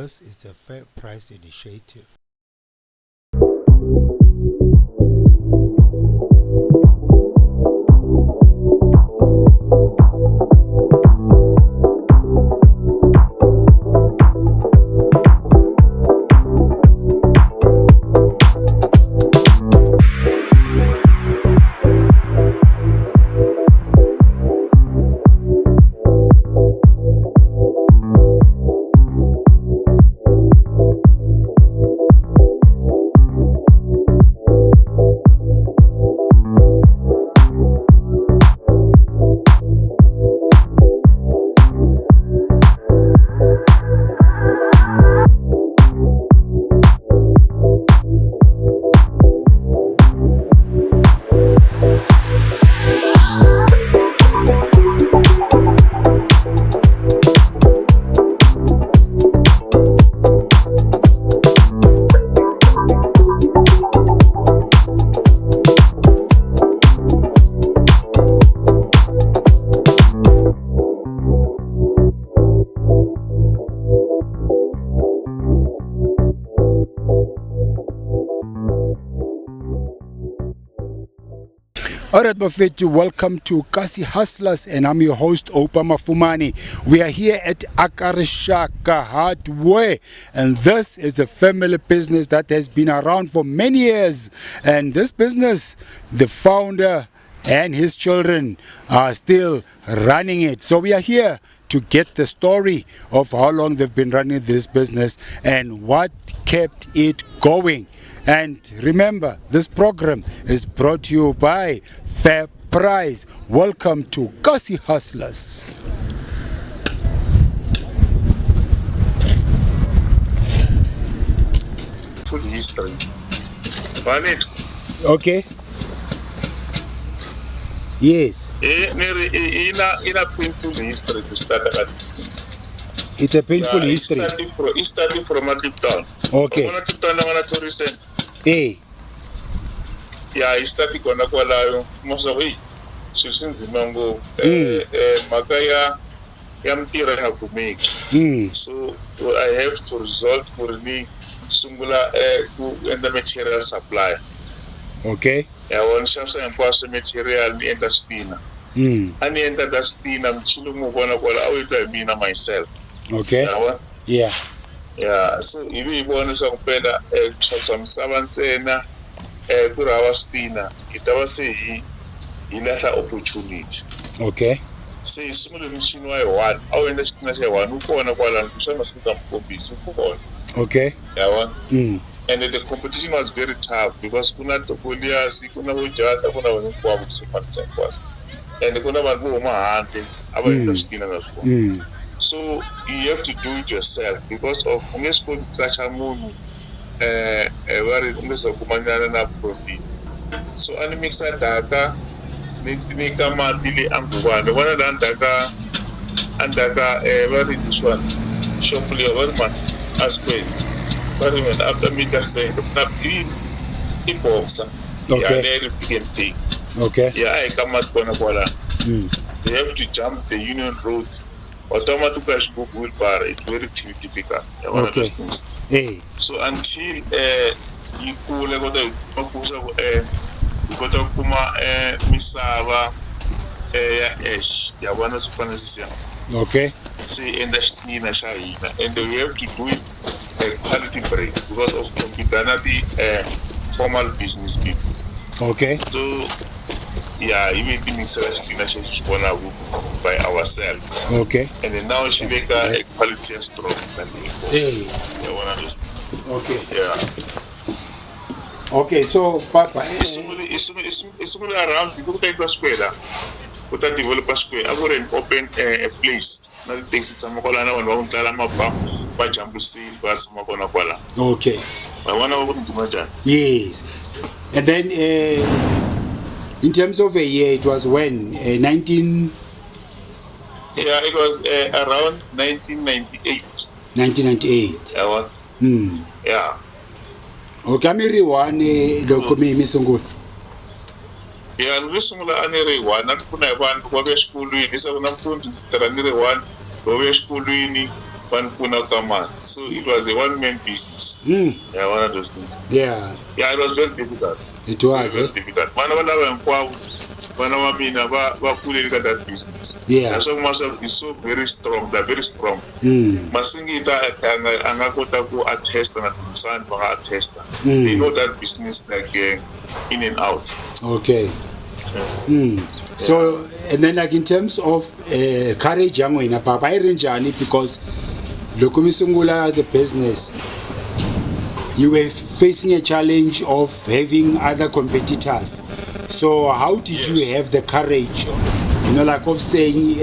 This is a fair price initiative. Alright, Bafetu, welcome to Kasi Hustlers, and I'm your host, Opa Mafumani. We are here at Rixaka Hardware, and this is a family business that has been around for many years. And this business, the founder and his children are still running it. So we are here to get the story of how long they've been running this business and what kept it going. And remember, this program is brought to you by Fair Price. Welcome to Kasi Hustlers. Full history. Valid. Okay. Yes. In a painful history to start a distance. It's a painful history. It's starting from a deep down. Okay. I'm going to recent. Hey. Yeah, it's starting on a qualayo. Mosawi. Since Mango. Magaya. Yamtira have to make. So I have to resort for me singular to end the material supply. Okay. I want something important material in the stina. And in the stina, I'm chilling move on a while. I mean myself. Okay. Yeah. Yeah. So if you want to some better, some savantena, Kurawa stina, it was a lesser opportunity. Okay. Say similar machine why one, our industry say one, who go on a while and some must come copies. Okay. Yeah, one. And the competition was very tough because kuna topolia si kuna wujata kuna wanyukwa mkusifantisa kwasa. And kuna magu mahante aba industry na nasuwa. So you have to do it yourself because of ungesko kacha munu wari ungesko kumanyana na profit. So ani mixa data ni kama dili angubane wana na andaka wari this one shopli wari man aspect. But even after me just saying the boxer, okay. Yeah, very big. Okay. Yeah, I come out Bonabola. They have to jump the Union Road. Automatically go bar. It's very difficult. One of those things. Hey. So until you go level the Makusa got to kuma misava ash. Yeah, one of the finances. Okay. See, in the Nina Shaina, and we have to do it quality break because of computanity formal business people. Okay. So yeah, even the Celestina she's gonna by ourselves. Okay. And then now she make a quality and strong than before. Hey. Yeah, one of those things. Okay. Yeah. Okay, so Papa. It's only around people take a square. Put a developer square. I would open a place. Not things it's a Mokolana and one Talamapa. Okay. I want to imagine. Yes. And then in terms of a year, it was when? 19... Yeah, it was around 1998. 1998. Yeah. Okay, I'm one Misungul. Yeah, I'm listening to any one. Not put one, go to school, this is what I'm going to tell any one, go to school, So it was a one-man business. Yeah, one of those things. Yeah. Yeah, it was very difficult. It was, very difficult. That business. Yeah. So myself is so very strong. They're very strong. Masingita angakota ko attest na tusan mga attester. They know that business like in and out. Okay. So, and then like in terms of courage, because Lokumisungula, the business, you were facing a challenge of having other competitors. So how did you have the courage, like of saying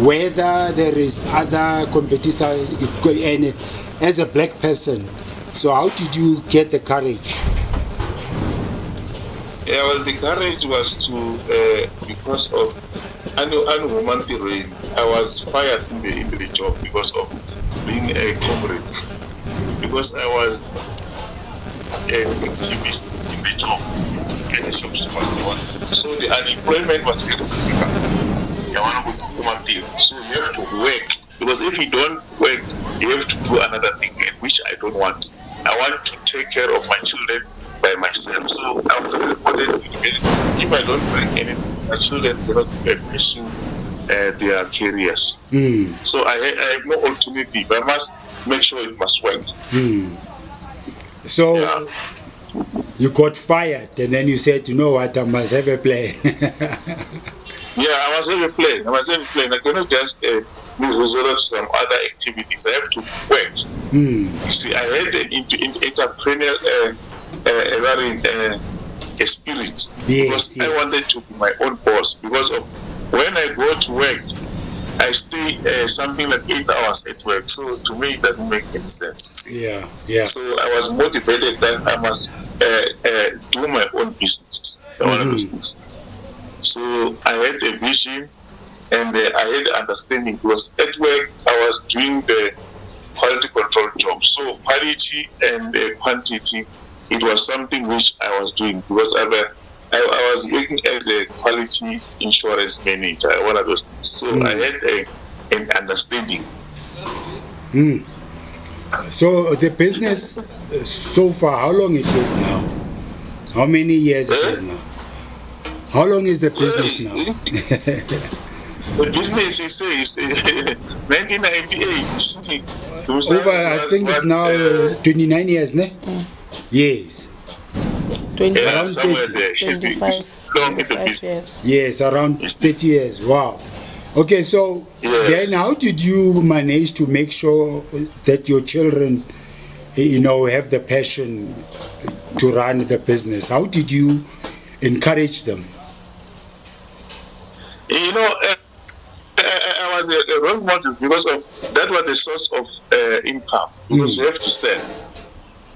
whether there is other competitors, and as a black person, so how did you get the courage? Yeah, well, the courage was to because of unhumanity reign. I was fired in the job because of being a comrade. Because I was an activist in the job as a shop supervisor. So the unemployment was very difficult. So you have to work. Because if you don't work, you have to do another thing, which I don't want. I want to take care of my children by myself. So I was very important. If I don't bring anything, my children cannot pursue their careers. So I have no alternative. I must make sure it must work. So you got fired, and then you said, you know what, I must have a plan. I must have a plan. I cannot just resort to some other activities. I have to work. You see, I had an entrepreneurial spirit. Because I wanted to be my own boss. Because of when I go to work, I stay something like 8 hours at work. So to me, it doesn't make any sense. Yeah. So I was motivated that I must do my own business. Business. So I had a vision and I had understanding. Because at work, I was doing the quality control job. So quality and quantity, it was something which I was doing because I was working as a quality insurance manager, one of those things. So I had an understanding. So the business so far, how long it is now? How many years it is now? How long is the business now? The business is 1998. Over, I think it's now 29 years, ne? Yes. 25 years. Yes, around 30 years. Wow. Okay, so then how did you manage to make sure that your children, have the passion to run the business? How did you encourage them? I was a role model because of that was the source of income. Because you have to sell.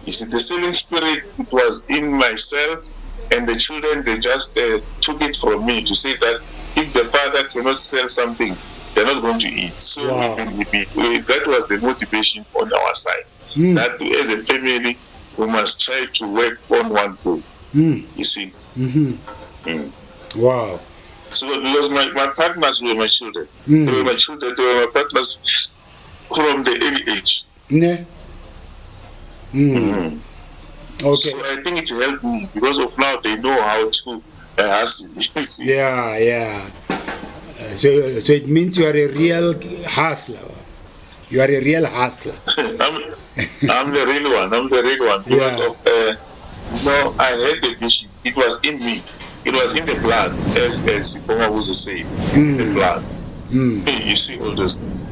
You see, the selling spirit, it was in myself, and the children, they just took it from me to say that if the father cannot sell something, they're not going to eat. So that was the motivation on our side. That as a family, we must try to work on one goal. You see. Wow. So because my partners were my children. They were my children. They were my partners from the early age. Okay. So I think it helped me because of now they know how to hustle. So it means you are a real hustler. You are a real hustler. I'm the real one. Because of, I had the vision. It was in me. It was in the blood, as Sipoma was saying. It's in the blood. You see all those things.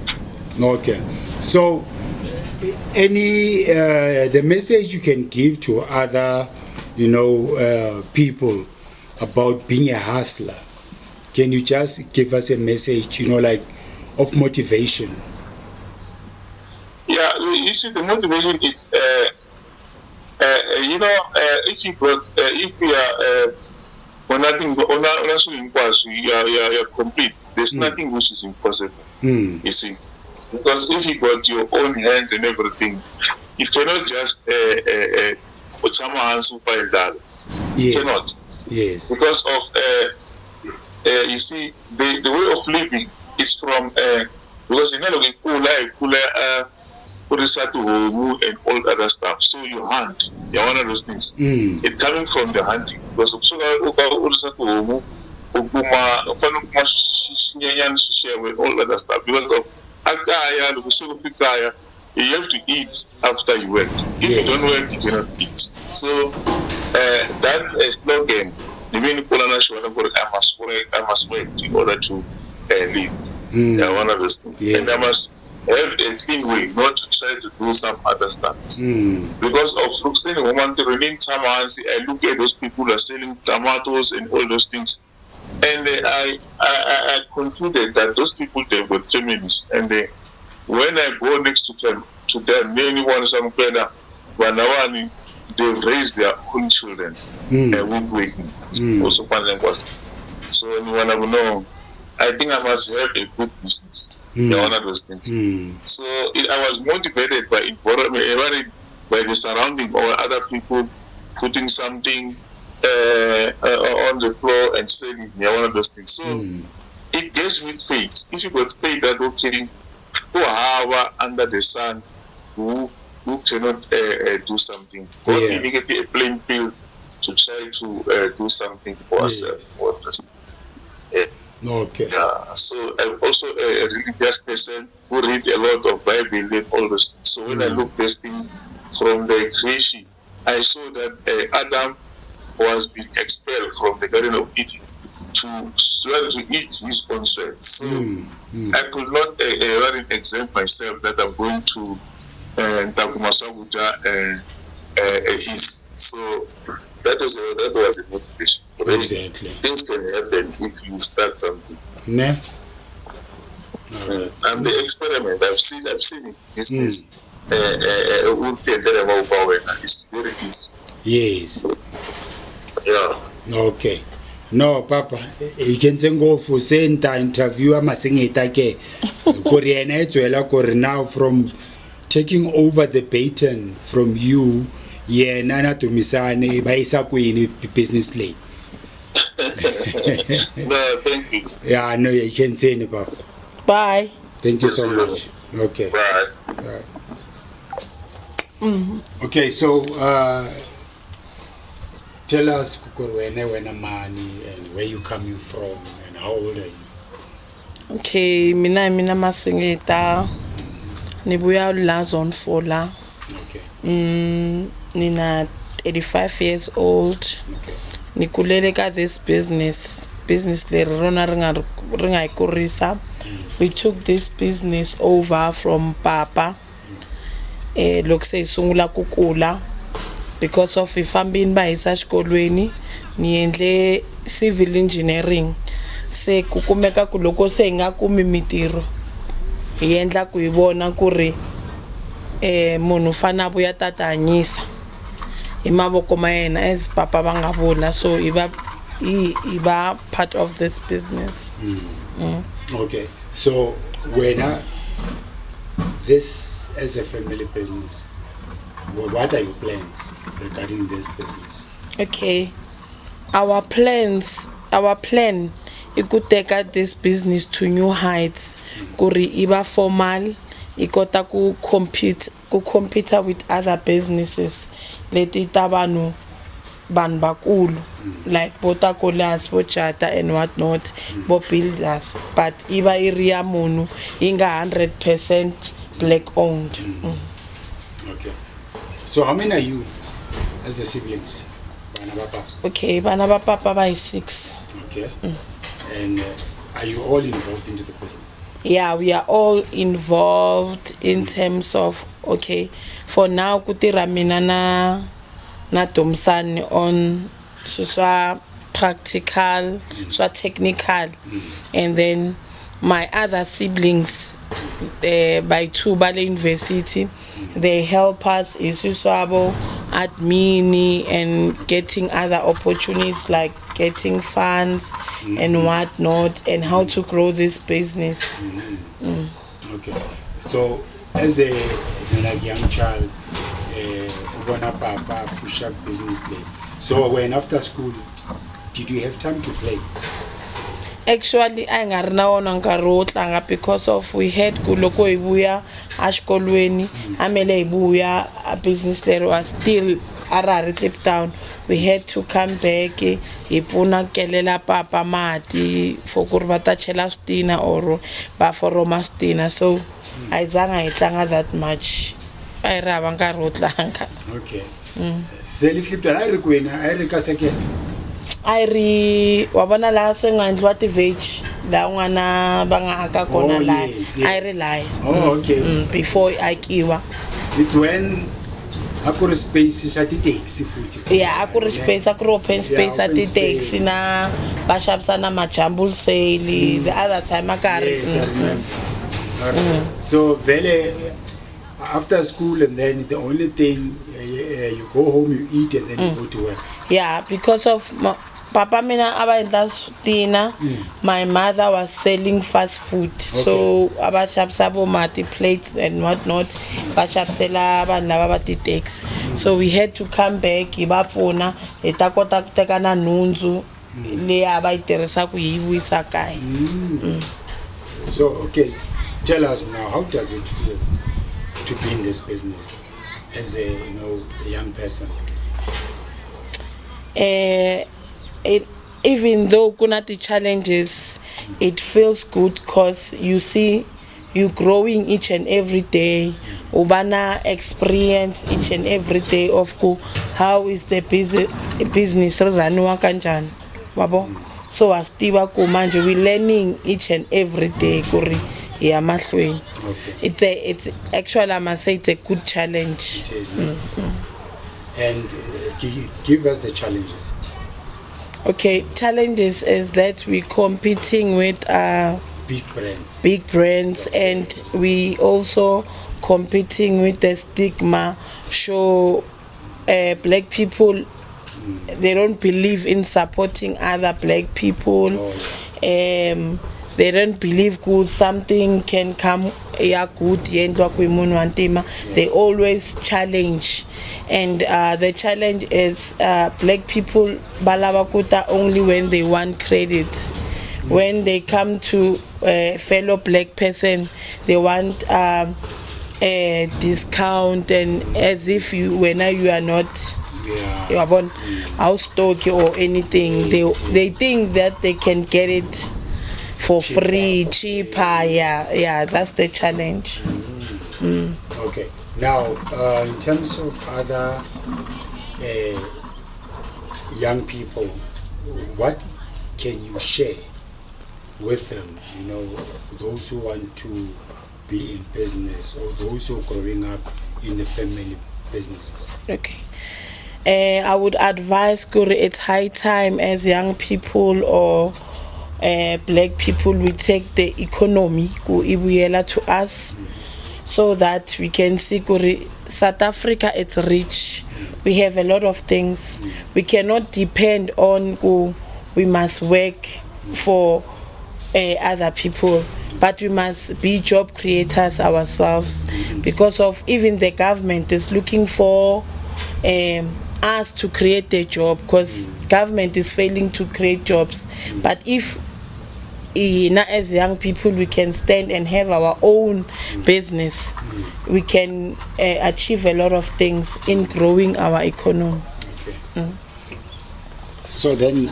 Okay. So the message you can give to other people about being a hustler, can you just give us a message of motivation? You see, the motivation is if you are you are complete. There's nothing which is impossible. You see, because if you got your own hands and everything, you cannot just put someone hands who find that. You cannot. Yes. Because of you see, the way of living is from because you know Rixaka Hardware and all other stuff. So you hunt. You're one of those things. It coming from the hunting. Because Rixaka Hardware, with all other stuff. Because of Akaya, you have to eat after you work. If you don't work, you cannot eat. So that slogan, the main I must work in order to live. Yeah, one of those things. And I must have a clean way, not to try to do some other stuff. Because of looking woman to remain Tamansi, I look at those people who are selling tomatoes and all those things. And I concluded that those people, they were feminists. And when I go next to them, many ones are better. Wanawani, they raise their own children with waiting. Also, so anyone I know, I think I must have a good business. One of those things. So I was motivated by environment, by the surrounding or other people putting something on the floor and selling. One of those things. So it gets with faith. If you got faith that okay, who are under the sun, who cannot do something, God giving it a playing field to try to do something for ourselves. Okay. Yeah. So I'm also a religious person who read a lot of Bible and all those things. So when I look this thing from the creation, I saw that Adam was being expelled from the Garden of Eden to try to eat his own sweat. So I could not run an exam myself that I'm going to Takumasaguta his. So that was a motivation. Exactly. Things can happen if you start something. Right. And the experiment I've seen it. It's very easy. Yes. Yeah. Okay. No, Papa, you can go for center interview. I'm saying it again. Korean now from taking over the baton from you. Yeah, Nana to Misane, Baisa Queen business lane. No, thank you. Yeah, no, you can say it, Papa. Bye. Thank you so much. Okay. Bye. Okay, so tell us when money and where you coming from and how old are you? Okay, mina masingita. Nibuya la zone 4 la. Okay. Nina 85 years old. Okay. Nikulele ka this business le rona ringa ikurisa. We took this business over from Papa. Lokse isungula kukula because of ifambini bayisa xikolweni niendle civil engineering se kukumeka ku loko se nga kumi mitirho hi endla ku yivona ku ri munhu fana vuya tatanyisa hi mavoko ma yena as Papa va nga vula so i va part of this business. Okay, so when this as a family business, what are your plans regarding this business? Okay, our plan is to take this business to new heights. Kuri iba formal, ikota ku compete with other businesses. Leti tabanu ban bakulu like botakolas, bochata and whatnot, bo builders. But iba area munu inga 100% black owned. Okay. So how many are you as the siblings? Okay, bana ba papa by 6. Okay. And are you all involved into the business? Yeah, we are all involved in terms of okay. For now, kutira mina na Tomsani on swa practical, swa technical, and then my other siblings by 2 Bale University, they help us in Siswabo, admin and getting other opportunities like getting funds and whatnot and how to grow this business. Okay, so as a young child, Papa push up business day. So when after school, did you have time to play? Actually a hi nga ri na wona nkarhi wo tlanga because of we had ku loko hi vuya a xikolweni a mele hi vuya a business leri was still a ra ha ri Cape Town. We had to come back hi pfuna kelela papa mati for ku ri va ta chela switina or va foroma switina, so a hi zanga hi tlanga that much, a hi ri hava nkarhi wo tlanga. Okay. Se le Clipton a ri kwini a ri ka second a yi ri wa vona laha se nga endliwa ti-veg laha n'wana va nga aka kona laya, a yi ri laya. Okay. Before yi akiwa. It's when a ku ri space xa ti-taxi futhi. Yeah, a ku ri space, a ku ri open space a ti-taxi na va xavisa na majumble sale the other time a ka ri. Yes, I remember. So vele after school and then the only thing you go home, you eat and then you go to work. Yeah, because of papa mina aba endla switina, my mother was selling fast food, so aba xavisa vo mati plates and whatnot, va xavisela vanhu lava va ti-taxi. So we had to come back hi va pfuna hi ta kota ku teka na nhundzu leyi a va yi tirhisaka hi vuyisa kaya. So okay, tell us now, how does it feel to be in this business as a a young person? Even though kuna the challenges, it feels good because you see you growing each and every day. Ubana experience each and every day of how is the business raniwa kanjani, wabo. So as tiva ku manje we learning each and every day kuri ya mahlweni. It's actually, I must say, it's a good challenge. It is. And give us the challenges. Okay, challenges is that we competing with big brands, and we also competing with the stigma. So black people, they don't believe in supporting other black people. They don't believe good something can come good. They always challenge, and the challenge is black people balavakuta only when they want credit. When they come to a fellow black person, they want a discount, and as if you are not house stock or anything. They think that they can get it for free, cheaper. Yeah, that's the challenge. Okay, now in terms of other young people, what can you share with them, those who want to be in business or those who are growing up in the family businesses? Okay, I would advise Kuri, it's high time as young people or black people, we take the economy to us, so that we can see South Africa, it's rich. We have a lot of things. We cannot depend on we must work for other people, but we must be job creators ourselves, because of even the government is looking for us to create a job, because government is failing to create jobs. But if as young people we can stand and have our own business, we can achieve a lot of things in growing our economy. So then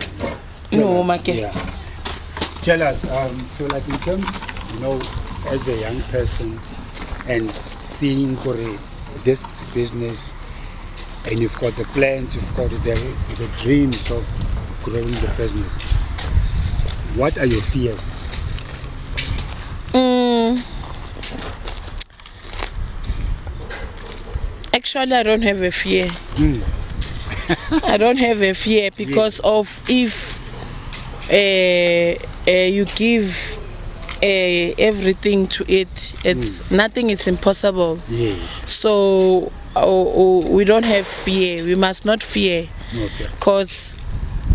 tell us, so like in terms, as a young person and seeing this business, and you've got the plans, you've got the dreams of growing the business, what are your fears? Actually, I don't have a fear. I don't have a fear because of if you give everything to it, it's nothing is impossible. Yes. So we don't have fear. We must not fear, because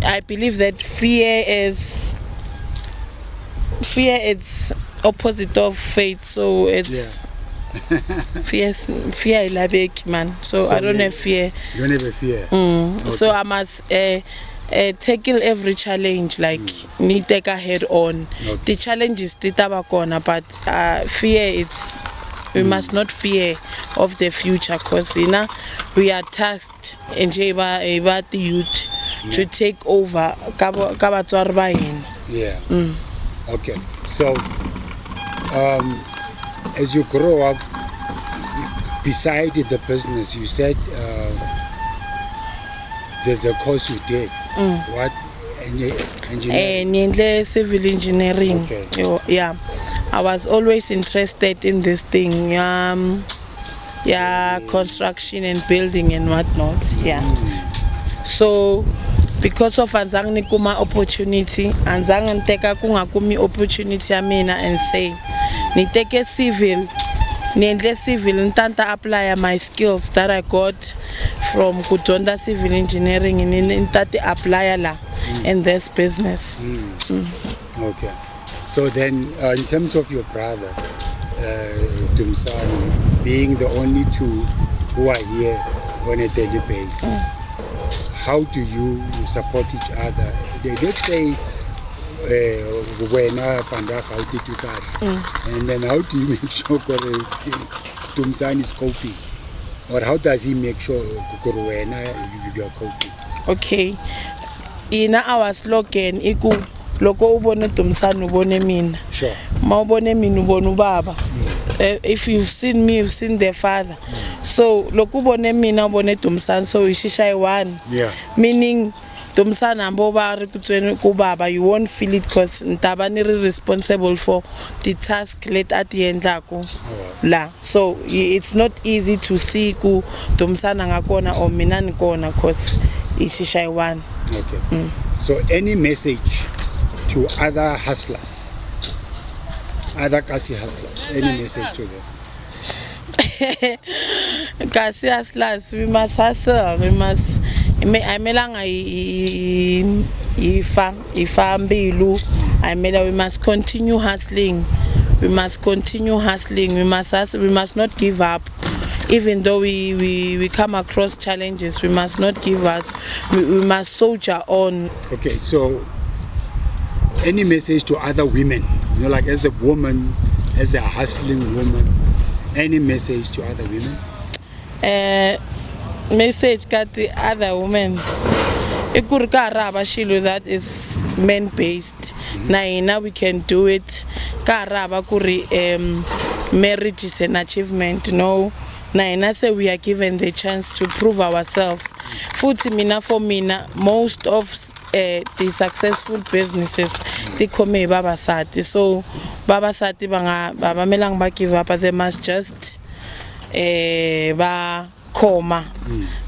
I believe that fear is opposite of faith. So it's fear ilabeki, man. So I don't have fear. You don't have a fear. So I must tackle every challenge, like ni take a head on. The challenges titaba kona, but fear, we must not fear of the future, because we are tasked in about the youth to take over. Yeah. Okay. So as you grow up, beside the business, you said there's a course you did. What? Engineering? Civil engineering. Okay. Yeah. I was always interested in this thing. Construction and building and whatnot. Yeah. So because of anzangi kuma opportunity, anzangi nteka kungakumi opportunity amina and say ni take civil. Niendle civil ntanta apply my skills that I got from Kudonda Civil Engineering and ntati apply la in this business. Okay. So then in terms of your brother Dumsani, being the only two who are here on a daily basis, how do you support each other? They did say and then how do you make sure Tumsan is coping, or how does he make sure you are coping? Okay, in our slogan iku loko ubone Tumsan ubone mina. Sure. Ma ubone mina ubone ubaba. If you've seen me, you've seen their father. So loko ubone mina ubone Tumsan, so ishisha one. Yeah. Meaning Tumsan ambo ba re kubaba, you won't feel it because ntabani responsible for the task let at the end la. So it's not easy to see ku Tumsan ngakona or mina nikona because ishisha one. Okay. So any message to other hustlers, other Kasi hustlers, any message to them? Kasi hustlers, we must hustle, we must we must continue hustling. We must continue hustling. We must hustle. We must not give up. Even though we come across challenges, we must not give up. We must soldier on. Okay, so any message to other women, like as a woman, as a hustling woman, any message to other women? Message got the other women. That is men based. Now we can do it. Marriage is an achievement. No. Now say we are given the chance to prove ourselves. Futhi mina for mina, most of the successful businesses they come babasati. So babasati baba melang ba give up, they must just ba koma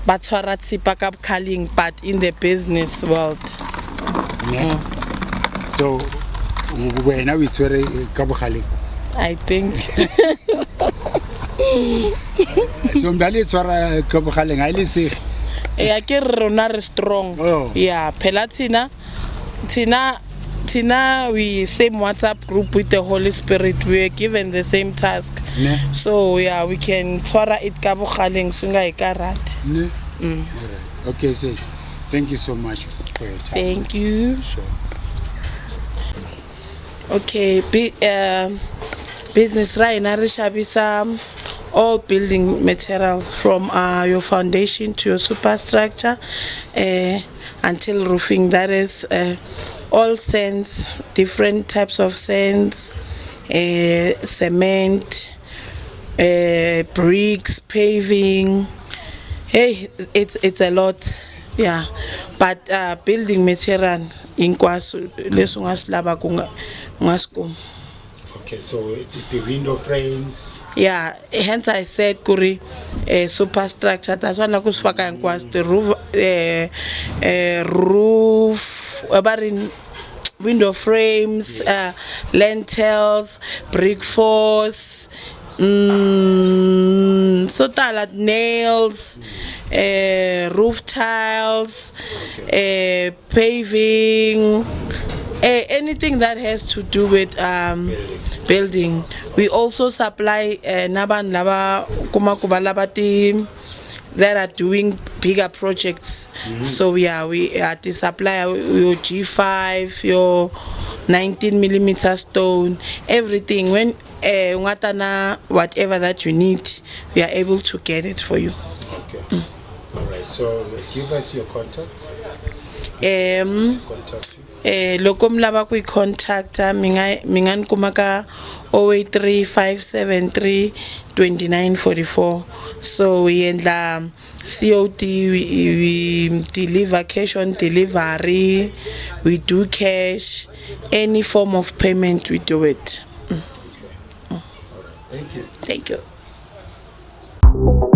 batshwara tsipa ka bokhaling, but in the business world. So wena we tswere ka bokhaling, I think. So mdali tswara ka bokhaling a ile se ke rona re strong. Yeah, phela Tina, we same WhatsApp group with the Holy Spirit. We are given the same task. So yeah, we can twara it ka bokhaleng sunga ikarat. Okay, sis. Thank you so much for your time. Thank you. Sure. Okay, business right now shabisa all building materials from your foundation to your superstructure until roofing. That is all sands, different types of sands, cement, bricks, paving. Hey, it's a lot, yeah. But building material in kwasu lesungas laba kungaskum. Okay, so the window frames. Yeah, hence I said kuri superstructure. That's why nakusifaka inkwas the roof about in window frames, lentils, brick force, so talat nails, roof tiles, paving, anything that has to do with building. We also supply naban laba kuma kubalaba team that are doing bigger projects. So yeah, we at the supplier your G5, your 19mm stone, everything. When ungatana whatever that you need, we are able to get it for you. Okay. All right. So give us your contacts. Contact you. Loko mi lava ku contacta mi nga ni kuma ka 083 573 2944. So we endla COD, we deliver cash on delivery, we do cash, any form of payment we do it. Okay. All right. Thank you. Thank you.